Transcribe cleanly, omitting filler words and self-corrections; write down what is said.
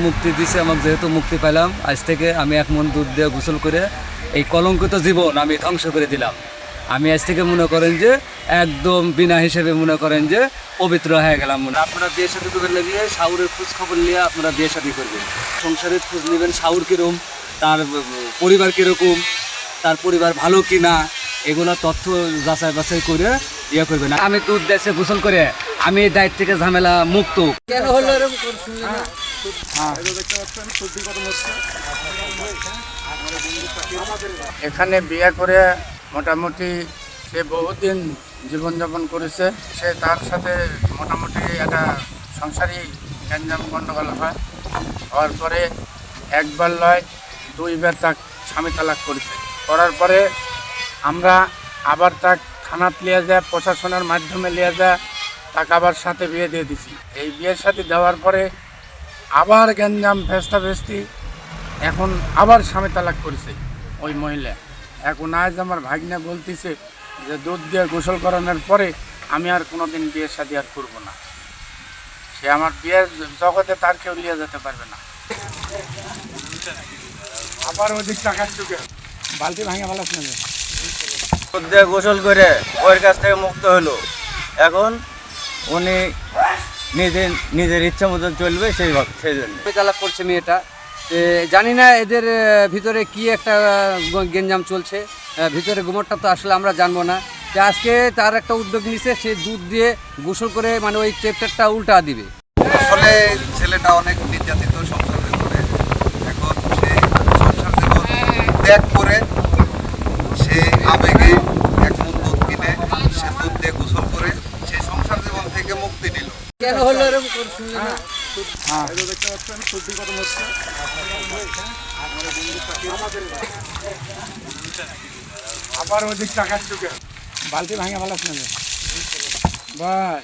মুক্তি দিছে আমাকে, যেহেতু মুক্তি পেলাম, আজ থেকে আমি 1 মণ দুধ দিয়ে গোসল করে এই কলঙ্কিত জীবন আমি ধ্বংস করে দিলাম। আমি আজ থেকে মনে করেন যে একদম বিনা হিসেবে মনে করেন যে পবিত্র হয়ে গেলাম। আপনারা বিয়ে শাদী করবেন লাগিয়ে শাওরের খোঁজ খবর নিয়ে আপনারা বিয়ে শাদী করবেন, সংসারের খোঁজ নেবেন, শাওর কীরকম, তার পরিবার কীরকম, তার পরিবার ভালো কি না, এগুলো তথ্য যাচাই বাছাই করে ইয়ে করবেন। আমি দুধ দেশে গোসল করে আমি এই দায়িত্ব থেকে ঝামেলা মুক্ত। কেন হলো এরকম? এখানে বিয়ে করে মোটামুটি সে বহুদিন জীবনযাপন করেছে। সে তার সাথে মোটামুটি একটা সংসারী গ্যাঞ্জাম গণ্ডগোল হওয়ার পরে একবার নয় 2বার তাক স্বামী তালাক করেছে। করার পরে আমরা আবার তাক থানাত লিয়ে যায়, প্রশাসনের মাধ্যমে লিয়ে যায়, তাকে আবার সাথে বিয়ে দিয়ে দিছি। এই বিয়ের সাথে দেওয়ার পরে আবার গ্যাঞ্জাম ভেস্তাভেস্তি, এখন আবার স্বামী তালাক করেছে ওই মহিলা। এখন আজ আমার ভাগ্নে বলতেছে যে দুধ দিয়ে গোসল করানোর পরে আমি আর কোনোদিন বিয়ের সাথে আর করবো না। সে আমার বিয়ের জগতে তার কেউ নিয়ে যেতে পারবে না। আবার ওদিক টাকার চুকে বালতি ভাঙে ভালো না, দুধ দিয়ে গোসল করে ওর কাছ থেকে মুক্ত হলো। এখন উনি নিজের ইচ্ছা মতন চলবে সেই জন্য তালাক করছে মেয়েটা। জানি না এদের ভিতরে কি একটা গেঞ্জাম চলছে, ভিতরে গুমরটা তো আসলে আমরা জানবো না। যে আজকে তার একটা উদ্যোগ নিছে, সে দুধ দিয়ে গোসল করে মানে ওই চ্যাপ্টারটা উল্টা দিবে। আসলে ছেলেটা অনেক নির্যাতিত সংসার করে, এখন সে সংসার জীবন ত্যাগ করে সে আবেগে 1 মণ দুধ কিনে সে দুধ দিয়ে গোসল করে সে সংসার জীবন থেকে মুক্তি নিল। কেন হলো এরকম? আবার ওদিক টাকার চুকে বালতি ভাঙে ভালো না, বাস